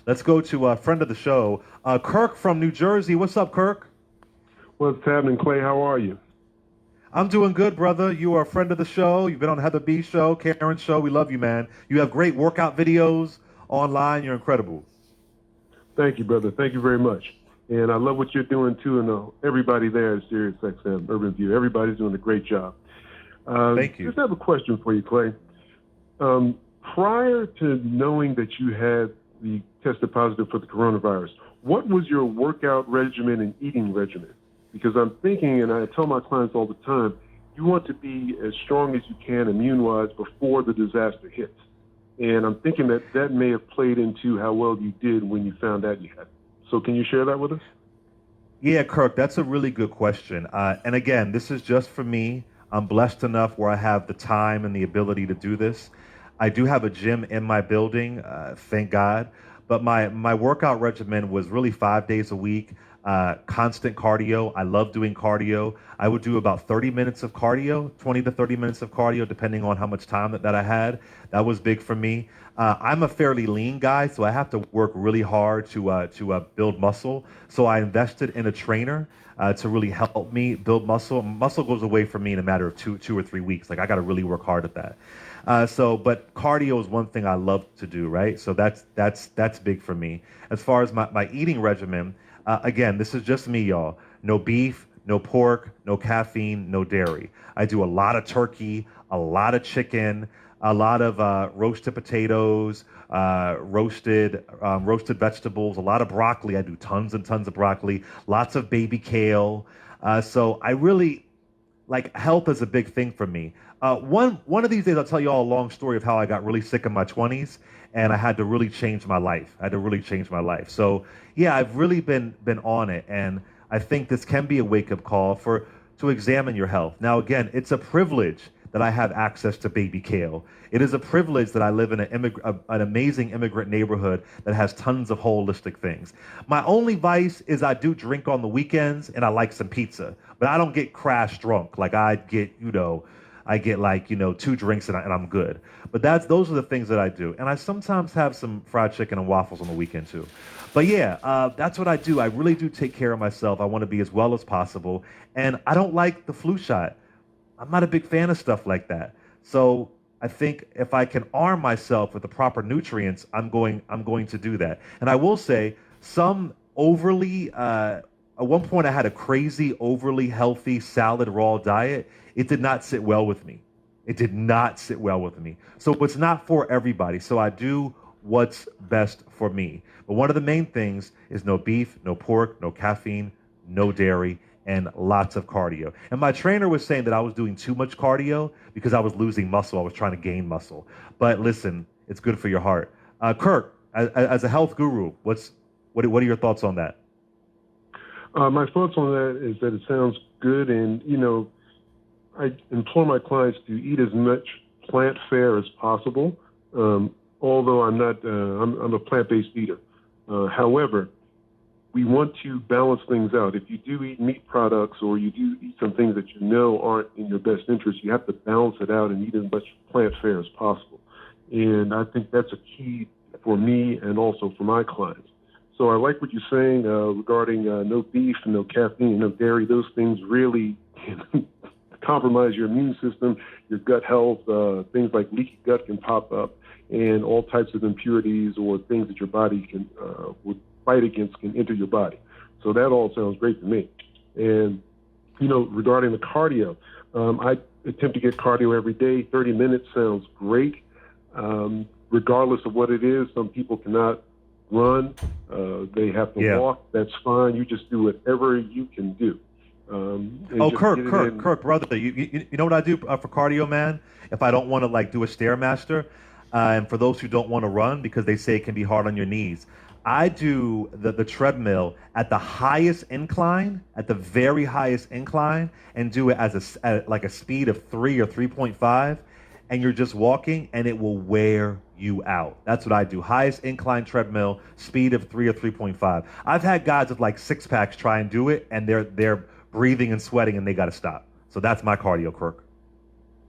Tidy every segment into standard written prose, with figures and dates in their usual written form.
Let's go to a friend of the show, Kirk from New Jersey. What's up, Kirk? What's happening, Clay? How are you? I'm doing good, brother. You are a friend of the show. You've been on Heather B's show, Karen's show. We love you, man. You have great workout videos online. You're incredible. Thank you, brother. Thank you very much. And I love what you're doing, too, and everybody there at SiriusXM, Urban View. Everybody's doing a great job. Thank you. Just have a question for you, Clay. Prior to knowing that you had tested positive for the coronavirus, what was your workout regimen and eating regimen? Because I'm thinking, and I tell my clients all the time, you want to be as strong as you can immune-wise before the disaster hits. And I'm thinking that may have played into how well you did when you found out you had it. So can you share that with us? Yeah, Kirk, that's a really good question. And again, this is just for me. I'm blessed enough where I have the time and the ability to do this. I do have a gym in my building, thank God. But my workout regimen was really 5 days a week, constant cardio. I love doing cardio. I would do about 30 minutes of cardio, 20 to 30 minutes of cardio, depending on how much time that I had. That was big for me. I'm a fairly lean guy, so I have to work really hard to build muscle. So I invested in a trainer to really help me build muscle. Muscle goes away from me in a matter of two or 3 weeks. Like I got to really work hard at that. But cardio is one thing I love to do, right? So that's big for me. As far as my eating regimen, again, this is just me, y'all. No beef, no pork, no caffeine, no dairy. I do a lot of turkey, a lot of chicken, a lot of roasted potatoes, roasted vegetables, a lot of broccoli. I do tons and tons of broccoli, lots of baby kale. So I really, like, health is a big thing for me. One of these days, I'll tell you all a long story of how I got really sick in my 20s, and I had to really change my life. So yeah, I've really been on it, and I think this can be a wake-up call to examine your health. Now, again, it's a privilege that I have access to baby kale. It is a privilege that I live in an amazing immigrant neighborhood that has tons of holistic things. My only vice is I do drink on the weekends and I like some pizza, but I don't get crash drunk. Like I get like, 2 drinks and I'm good. But those are the things that I do. And I sometimes have some fried chicken and waffles on the weekend too. But yeah, that's what I do. I really do take care of myself. I want to be as well as possible. And I don't like the flu shot. I'm not a big fan of stuff like that. So I think if I can arm myself with the proper nutrients, I'm going to do that. And I will say some at one point I had a crazy, overly healthy salad raw diet. It did not sit well with me. So it's not for everybody. So I do what's best for me. But one of the main things is no beef, no pork, no caffeine, no dairy, and lots of cardio. And my trainer was saying that I was doing too much cardio because I was losing muscle. I was trying to gain muscle. But listen, it's good for your heart. Kirk, as a health guru, what are your thoughts on that? My thoughts on that is that it sounds good, and I implore my clients to eat as much plant fare as possible. Although I'm not, I'm a plant-based eater. However, we want to balance things out. If you do eat meat products or you do eat some things that aren't in your best interest, you have to balance it out and eat as much plant fare as possible. And I think that's a key for me and also for my clients. So I like what you're saying regarding no beef, no caffeine, no dairy. Those things really can compromise your immune system, your gut health. Things like leaky gut can pop up, and all types of impurities or things that your body would fight against can enter your body. So that all sounds great to me. And, regarding the cardio, I attempt to get cardio every day. 30 minutes sounds great. Regardless of what it is, some people cannot run. They have to walk. That's fine. You just do whatever you can do. Kirk, brother, you know what I do for cardio, man? If I don't want to do a Stairmaster, and for those who don't want to run because they say it can be hard on your knees, I do the treadmill at the highest incline, at the very highest incline, and do it at a speed of 3 or 3.5, and you're just walking, and it will wear you out. That's what I do. Highest incline treadmill, speed of 3 or 3.5. I've had guys with 6 packs try and do it, and they're breathing and sweating, and they got to stop. So that's my cardio, Kirk.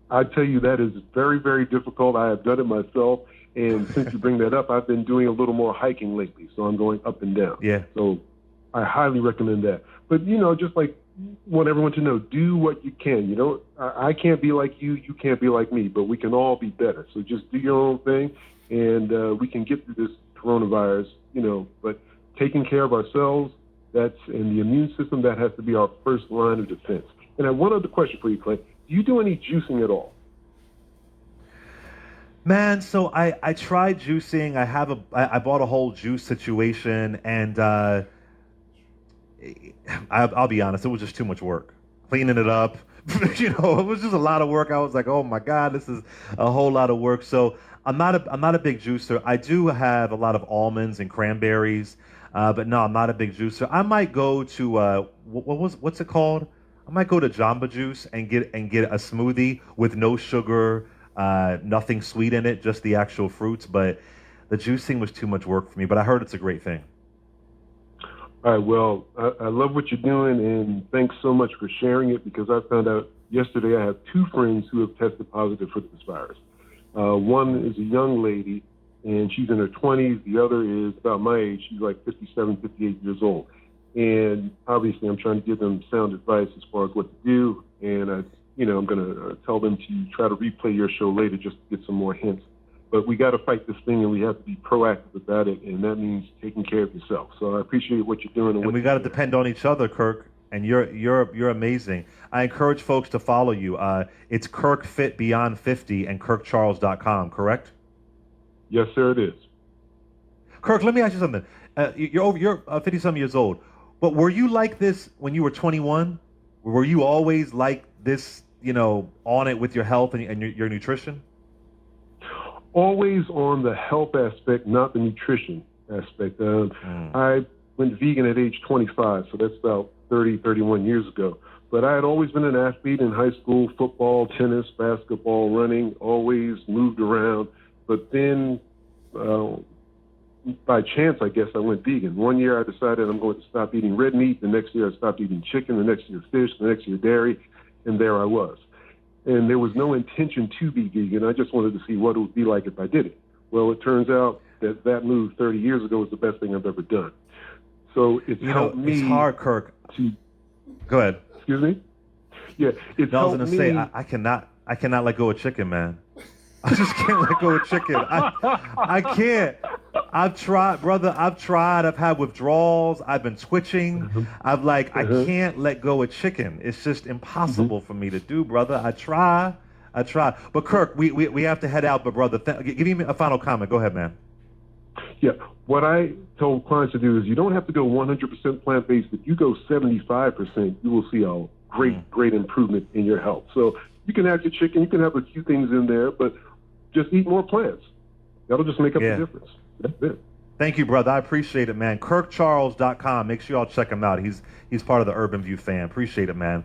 I tell you, that is very, very difficult. I have done it myself, And since you bring that up, I've been doing a little more hiking lately, so I'm going up and down. Yeah. So I highly recommend that. But, just like want everyone to know, do what you can. I can't be like you, you can't be like me, but we can all be better. So just do your own thing, and we can get through this coronavirus, but taking care of ourselves, and the immune system, that has to be our first line of defense. And I have one other question for you, Clay. Do you do any juicing at all? Man, so I tried juicing. I bought a whole juice situation, and I'll be honest, it was just too much work. Cleaning it up, it was just a lot of work. I was like, oh my God, this is a whole lot of work. So I'm not a big juicer. I do have a lot of almonds and cranberries, but no, I'm not a big juicer. I might go to what's it called? I might go to Jamba Juice and get a smoothie with no sugar, nothing sweet in it, just the actual fruits. But the juicing was too much work for me. But I heard it's a great thing. All right, well, I love what you're doing, and thanks so much for sharing it, because I found out yesterday I have two friends who have tested positive for this virus. One is a young lady, and she's in her 20s. The other is about my age. She's like 57, 58 years old. And obviously I'm trying to give them sound advice as far as what to do, and I'm going to tell them to try to replay your show later just to get some more hints. But we got to fight this thing, and we have to be proactive about it, and that means taking care of yourself. So I appreciate what you're doing. And we got to depend on each other, Kirk. And you're amazing. I encourage folks to follow you. It's Kirk Fit Beyond 50 and KirkCharles.com, correct? Yes, sir, it is. Kirk, let me ask you something. You're 50-some years old, but were you like this when you were 21? Were you always like this, on it with your health and your nutrition? Always on the health aspect, not the nutrition aspect. I went vegan at age 25, so that's about 30, 31 years ago. But I had always been an athlete in high school: football, tennis, basketball, running, always moved around. But then, by chance, I guess, I went vegan. One year I decided I'm going to stop eating red meat. The next year I stopped eating chicken. The next year fish. The next year dairy. And there I was. And there was no intention to be vegan. I just wanted to see what it would be like if I did it. Well, it turns out that move 30 years ago was the best thing I've ever done. So it's helped me. It's hard, Kirk. Go ahead. Excuse me? Yeah, it's no, I was helped gonna me. say I cannot let go of chicken, man. I just can't let go of chicken. I can't. I've tried, brother. I've had withdrawals. I've been twitching. I can't let go of chicken. It's just impossible for me to do, brother. I try. But Kirk, we have to head out. But brother, give me a final comment. Go ahead, man. Yeah, what I told clients to do is you don't have to go 100% plant-based. If you go 75%, you will see a great improvement in your health. So you can have your chicken. You can have a few things in there, but just eat more plants. That'll just make up the difference. That's it. Thank you, brother. I appreciate it, man. KirkCharles.com. Make sure y'all check him out. He's part of the Urban View fan. Appreciate it, man.